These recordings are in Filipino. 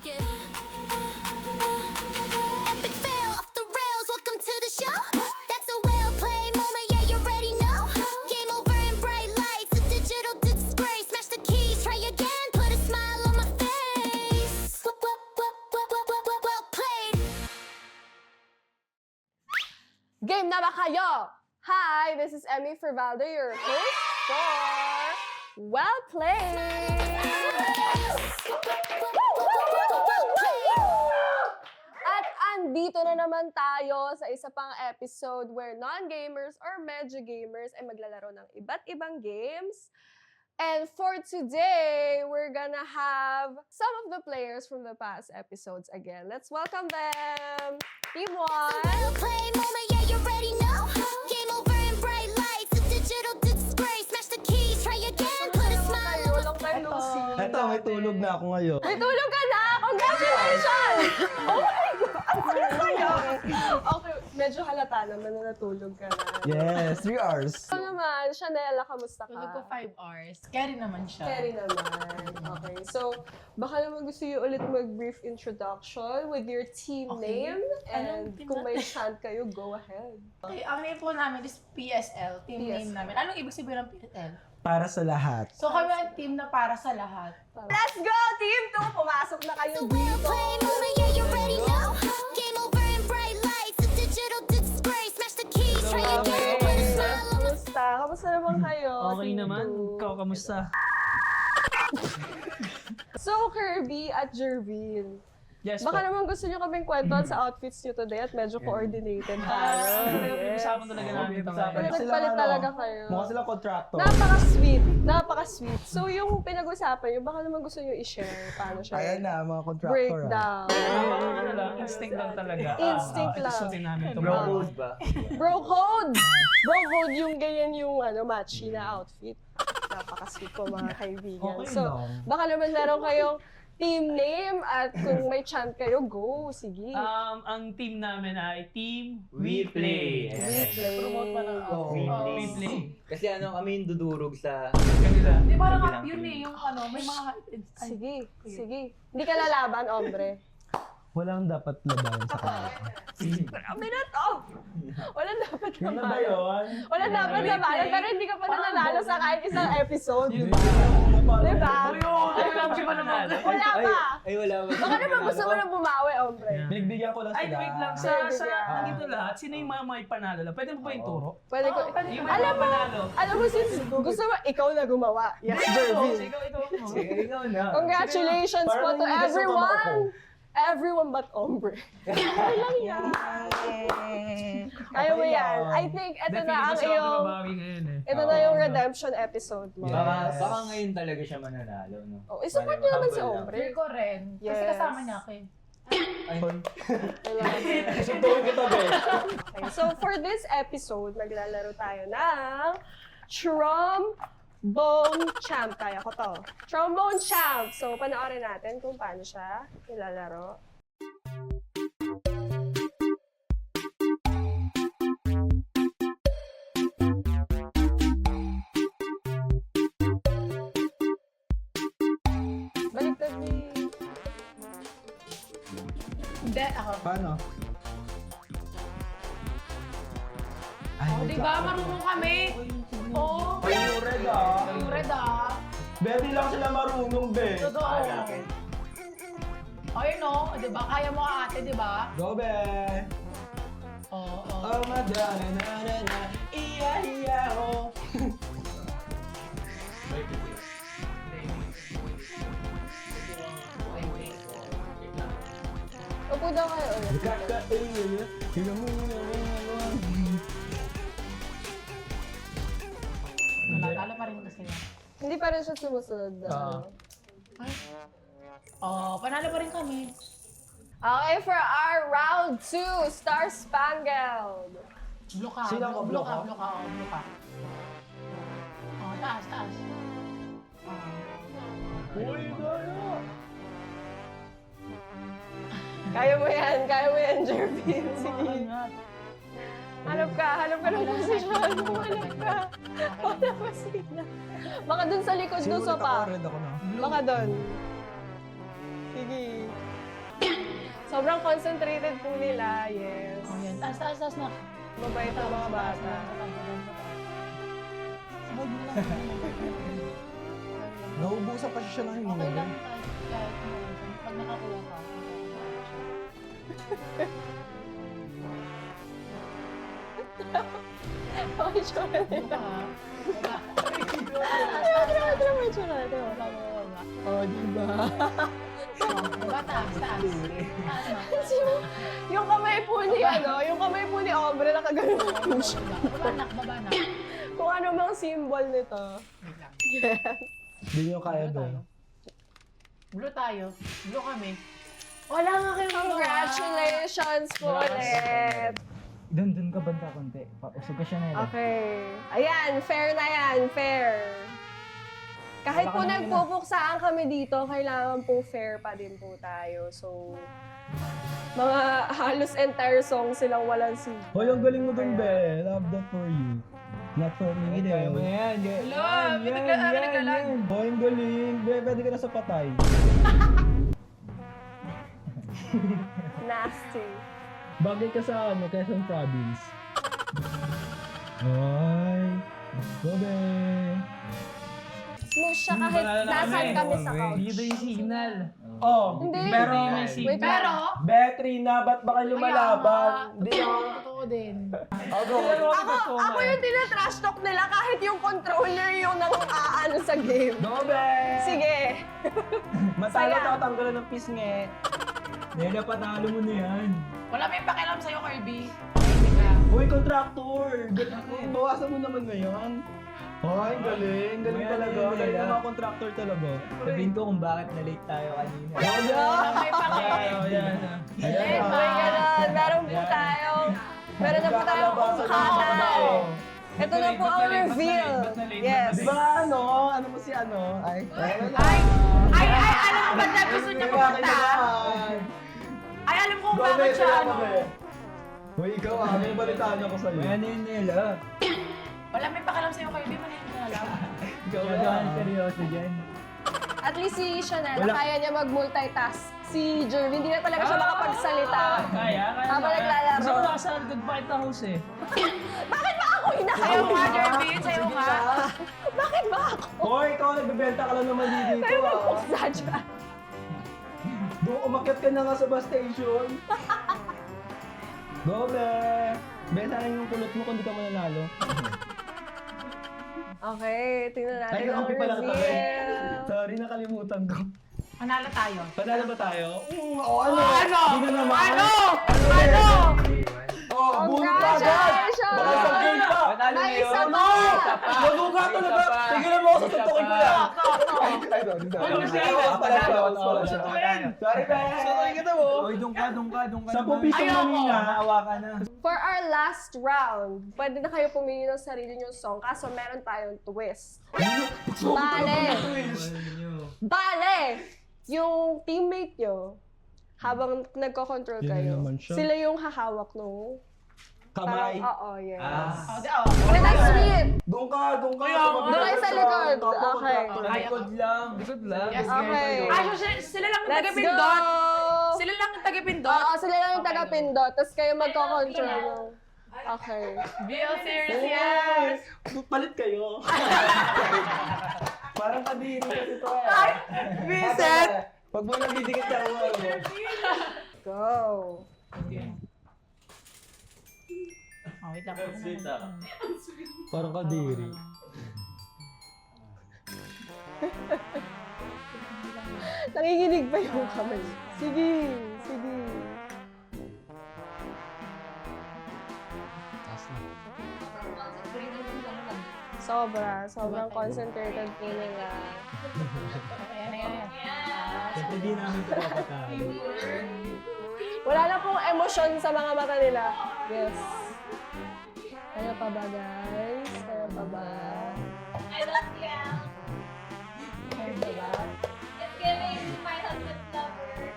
break it. Epic fail off the rails, welcome to the show. That's a well played moment, yeah, you already know. Game over in bright lights, a digital disgrace. Smash the keys, try again, put a smile on my face. Well played. Game na ba kayo? Hi, this is Emmy Fervaldo, your host for Well Played! At andito na naman tayo sa isa pang episode where non-gamers or medyo gamers ay maglalaro ng iba't ibang games. And for today, we're gonna have some of the players from the past episodes again. Let's welcome them! Team 1! Well played moment, yeah, you already know. Game over in bright lights, a digital disgrace. Smash the keys, try again, put a smile on my Long time no see. Eto, may tulog na ako ngayon. May tulog ka na! Congratulations! Oh my God! Ang saya-saya! Okay, medyo halata naman na natulog ka na. Yes, 3 hours. Ito naman, Shanella, kamusta ka? Tulog ko 5 hours. Carry naman siya. Carry naman. Okay, so baka naman gusto niyo ulit mag-brief introduction with your team Okay. name. And Anong team kung may natin? chant kayo, go ahead. Okay, ang name po namin is PSL. Team PSL. name namin. Anong ibig sabihin ng PSL? Para sa lahat. So kami ang team na para sa lahat. Let's go, Team 2! Pumasok na kayo Well dito! played moment, yeah, you already know. Game over in bright lights, a digital disgrace. Smash the keys, try again, put a smile on my Kamusta? Kamusta naman kayo? Okay Team naman. 2? Ikaw, kamusta? So, Kirby at Jervin, Yes baka po. naman gusto niyo kaming kwentuhan sa outfits niyo today at medyo coordinated tayo. Pinag-usapan talaga namin ito ngayon. Nagpalit talaga kayo. Mukha silang contractor. Napaka-sweet. Napaka-sweet. So, yung pinag-usapan niyo, baka naman gusto niyo i-share paano siya. Ayan na, mga contractor. Breakdown. Ano lang, instinct lang talaga. Instinct lang. Isusutin namin ito. Bro code ba? Bro code! Bro code yung ganyan yung matchy na outfit. Napaka-sweet po mga kaibigan. Okay So, lang. baka naman meron kayong team name at kung may chant kayo, go. Sige. Ang team namin ay Team We Play. We play. Promote pa ng Oo. We Play. Kasi kami yung dudurog sa... Kanila. Di parang Sabi lang, yun eh, yung may mga... Sige. Sige. Hindi ka lalaban, hombre. Walang dapat laban sa kanila. Kami na to! Wala dapat Yun na ba labanan. yun? Wala dapat labanan, pero hindi ka pa nanalo sa kahit isang episode. Yun Diba? ba? Ay, lang siya mananalo. Wala pa! Ay, wala ba? Baka naman gusto mo nang bumawi, hombre. Binigbigyan ko lang Ay, sila. wait lang. Sige, Sa sige. dito lahat, sino yung mga may panalo lang? Pwede mo ba yung turo? Pwede ko. Yung may Alam mga mo, panalo. alam mo, since gusto mo, ikaw na gumawa. Yes, Ikaw, Jervin. ikaw mo. Sige, ikaw na. Congratulations po Parang to hindi ka sumama ako. everyone! Everyone but hombre. Kaya lang yan. Kaya mo Okay yan. lang. I think ito Hindi, na ang feeling ko siya iyong, mababawi ngayon eh. ito na yung redemption episode mo. Yes. Baka ngayon talaga siya mananalo, no? Oh, isupport niyo naman si Humble lang. hombre. Feel ko rin. Kasi Yes. kasama niya ako eh. Ay, Suntukin kita, guys. Okay, so for this episode, maglalaro tayo ng Trombone Champ. Kaya ko to. Trombone Champ. So, panoorin natin kung paano siya nilalaro. Baliktad ni... Hindi, ako. Paano? Ay, Oh, di ba? Marunong kami. Oo. Ay, yung red ah. Yung red ah. Be, di lang sila marunong, be. Totoo. O yun o. Di ba? Kaya mo ate, di ba? Go, be. Oo. Oh, madana, na, na, na. Iya, iya, oh. Upo daw kayo ulit. Kakain, Nalatala pa rin kasi yan. Hindi pa rin siya sumusunod. Ay. Oh, panalo pa rin kami. Okay, for our round 2, Star Spangled. Blue ka. Sino ako? Blue Blue ka, ka? blue ka. Oh, blue ka. Oh, taas, taas. Uy, gaya. Kaya mo yan, Jervin. Sige. Hanap ka ng posisyon. Hanap ka. Hanap ka, sige na. Baka dun sa likod ng Siguro sopa. naka-red ako na. Baka dun. Sige. Sobrang concentrated po nila, yes. Oh, yan. Taas na. Mabait ang mga bata. Sabog mo lang. Naubusan pa siya ng Okay hininga. lang. Kahit pag nakakuha ka. Okay, sure. Buka ha. Ano mo yung tsura natin? Oh, diba? Diba taas? Taas mo. Yung kamay po ni, yung kamay po ni Ombre nakaganon po siya. Baba na. Kung ano mang symbol nito. Wait lang. Yes. Hindi nyo kaya Blue ba? tayo. Blue tayo. Blue kami. Wala nga kayong congratulations po ulit. Dun ka banda konti. Pausog ka siya na Okay. Ayan, fair na yan, fair. Kahit po Wala ka na nagpupuksaan kami dito, kailangan po fair pa din po tayo. So, mga halos entire song silang walang si. Hoy, ang galing mo dun, be. Love that for you. Not for me, Kaya mo din. yan. Hello, may naglalag. Hoy, ang galing. Be, pwede ka na sa patay. Nasty. Bagay ka sa Quezon Province. Hoy. Gobe. Smooth siya kahit nasan kami sa couch. Dito yung signal. Oh, Hindi. pero, May signal. Wait, Pero, Betrina, ba't ba kayo lumalaban? Hindi ako. totoo din. Ako yung tinatrash talk nila kahit yung controller yung nang-aano sa game. Gobe! Sige. Matalo Saya. tatanggalan ng pisngi. Nela, patalo mo na yan. Wala may pakialam sa'yo, Kirby. Hindi ka. Hoy, contractor! Bawasan mo naman ngayon. Hoy, galing. Galing May talaga. ano yun, Galing Nela. ng mga contractor talaga. Sabihin ko kung bakit na-late tayo kanina. Wala may pakialam. Ayan. Eh, may ganun. Meron po tayo. Meron na po tayong ungkanan. Ito na po ang reveal. Yes. Di ba ano? Ano mo si ano? Ay, Ay, alam mo ba na gusto niya pumunta? Ay, alam ko kung bakit siya, ano. Hoy, ikaw ah. May balitaan ako sa'yo. May ano yun nila. Wala may pakialam sa'yo, Kirby. Manahimik ka na lang. Ikaw Kaya ah. seryoso dyan. At least si Chanel, Wala. kaya niya mag-multitask. Si Jervin, hindi na talaga siya makapagsalita. Kaya. Habang naglalaro. Gusto ko nasa good fight na host eh. Bakit ba ako Sa'yo hinahayang? nga, Kirby. Sa'yo nga. Bakit ba ako? Hoy, ikaw nagbebenta ka lang naman dito Kayo ah. magpuksa dyan. Doon, umakyat ka na nga sa bus station. Go, be! Be, sana yung kulot mo kung di ka mananalo. Okay, tingnan natin Ay, ang kampi pala kami. reveal. Sorry, nakalimutan ko. Manalo tayo. Panalo ba tayo? Oo, ano? Ano? Hindi na naman. Ano? Ano? Oh, buhay pa agad! Congratulations! Baka isang game pa! Panalo May ngayon. isa pa! Maguga talaga! Tigilan mo ako sa tutukin ko yan! Ay, sorry, be! Sorry kita mo! Oy, doon ka. 10 piso kanina. Naawa ka na. For our last round, pwede na kayo pumili ng sarili niyong song kaso meron tayong twist. Bale! Yung teammate nyo, habang nagko-control Yun na kayo, naman siya. sila yung hahawak nung... Kamay. Oo, yes. Ah. Okay, that's sweet! Doon ka! Doon kayo sa likod. Okay. Likod lang. Likod lang. Yes, Okay. Ay, so sila lang ang Let's taga-pindot. go! Sila lang ang taga-pindot. Oo, sila lang yung taga-pindot, tapos kayo magko-control nung... Okay. Real serious. Palit kayo. Parang kadiri kasi ito eh. Vincent! Pag mo nang didikit ka mo. Go! Oh, wait lang. Parang kadiri. Nanginginig pa yung kamay. Sige, sige. Sobrang concentrated po nila. Ayan. Siyempre di namin ito papatalo. Wala na pong emosyon sa mga mata nila. Yes. Kaya pa ba, guys? Kaya pa ba? I love you. Kaya pa ba? It's giving my husband's lover.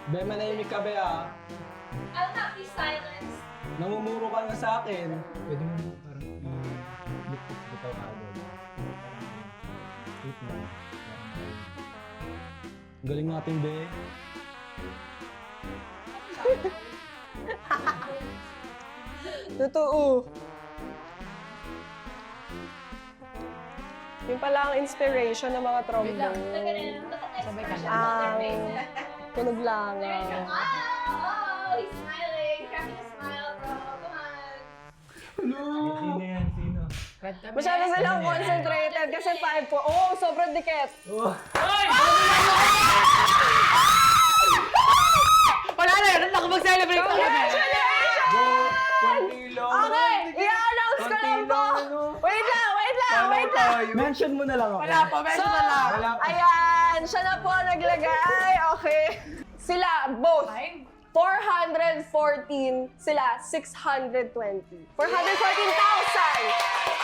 Be, manahimik ka be ah. I'll not be silenced. Namumuro ka na sa akin. Pwede mo parang bitaw ka agad. Parang wait lang. Galing natin be. Totoo. Yun pala ang inspiration ng mga trombone. Sabay ka lang. Ang tunog lang. Oh, he's smiling. Cracking a smile, bro. Come on. Sino yan? Sino? Masyado silang concentrated kasi 5 po. Oo, sobrang dikit. Wala na yun, nakapag-celebrate ka kami. Konti lang. Okay, i-announce ko lang po. Wait lang. Mention mo na lang ako. Wala pa, medyo na lang. Wala pa. Ayan, siya na po naglagay. Okay. Sila, both. 414, sila 620. 414,000.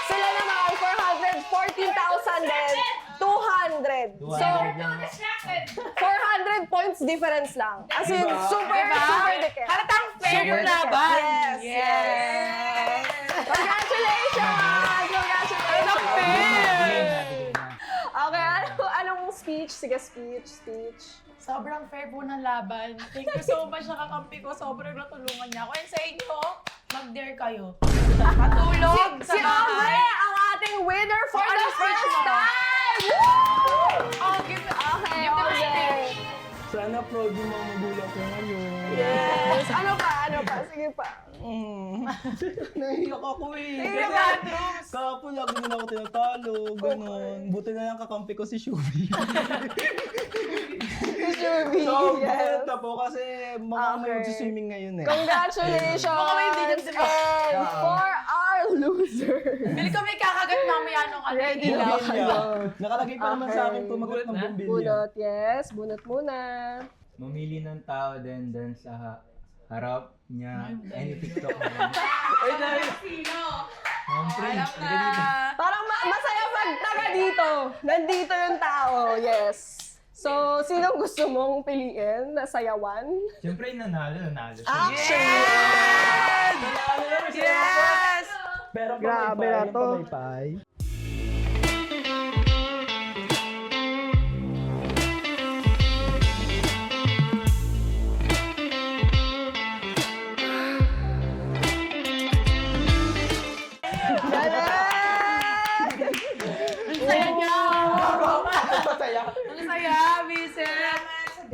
Sila naman 414,000 din. 200. So, 400 points difference lang. As in, super dikit. Halatang fair yung laban. Yes. Congratulations! Halatang fair. Okay, anong speech? Sige, speech. Sobrang fair po ng laban. Thank you so much, nakakampi ko. Sobrang natulungan niya ako. And sa inyo, mag-dare kayo. Matulog sa Si Omre, bahay. ang ating winner for Ano the speech first mo? time! Woo! Oh, give Okay, give them Omre. speech. Sana proud yung mga magulang ko ngayon. Yes. Ano pa? Sige pa. Nahiyak ako eh. Sige Kasi pa. kahapon lagi din ako tinatalo, ganun. Buti na lang kakampi ko si Shubi. Shubi, So, yes. yes. po kasi mga Okay. mag-swimming ngayon eh. Congratulations! Baka may hindi dyan sila. And for our loser. Bili ko may kakagat mamaya nung ano. Ready ilaw. lang. Bumbilya. Nakalagay pa naman sa akin Okay. tumagot ng bumbilya. Bunot, yes. Bunot muna. Mamili ng tao din dun sa harap niya. Any TikTok na yun. Ay, dahil. Alam na. Parang masaya pag taga dito. Nandito yung tao, yes. So, sinong gusto mong piliin na sayawan? Siyempre, nanalo siya. Action! Yes! Pero Grabe na to. pamaypay. Ang saya niya. Masaya. Ang saya, Vincent.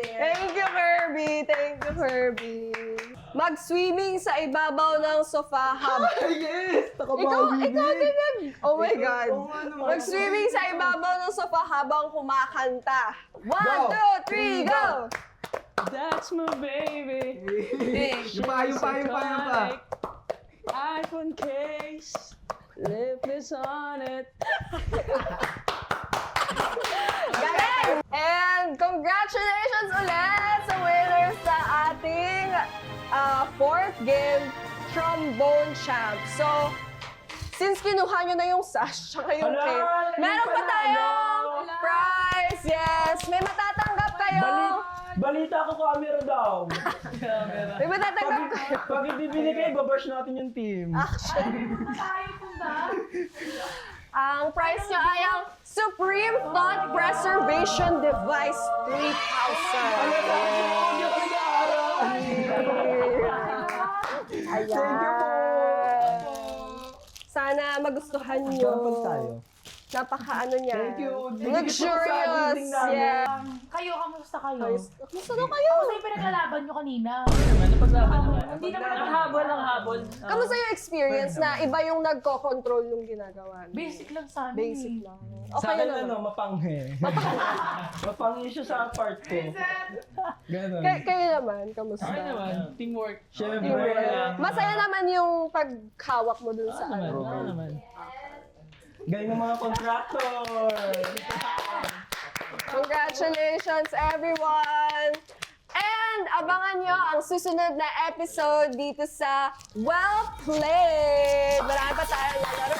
Thank you, Kirby. Mag-swimming sa ibabaw ng sofa habang... Yes! Ikaw Nakabawi din nag... Oh my God. Oo nga naman. Mag-swimming sa ibabaw ng sofa habang kumakanta. 1, Go. 2, 3, go! That's my baby. Yung pa. iPhone case. Lip is on it. Galing! And congratulations ulit sa winners sa ating 4th game, Trombone Champ. So, since kinuha nyo na yung sash tsaka yung Hala, cake, hindi meron pa pa na, tayong ano? prize! Yes! May matatanggap kayo! Balita ko camera daw. May matatanggap kayo! Pag hindi binigay, babash natin yung team. Ang prize nyo ay ang Supreme Thought Preservation Device 3,000. Ayan. Thank you po. Sana magustuhan nyo. Sample tayo. Napaka-ano niya. Thank you. Luxurious. Yeah. Kayo, kamusta kayo? Kamusta na kayo? Kamusta yung pinaglalaban nyo kanina? Napaglaban naman. Hindi naman Ang habol. Kamusta yung experience na iba yung nagko-control nung ginagawa niyo? Basic lang sa amin. Basic lang. Sa Okay akin naman. mapanghe. Mapanghe siya sa part ko. Ganun. Kayo naman, kamusta? Okay naman. Teamwork. Siyempre. Masaya naman yung paghawak mo dun sa Naman. ano. Oo naman. Galing ng mga contractor. Congratulations, everyone! And abangan nyo ang susunod na episode dito sa Well Played! Marami pa tayong lalaro.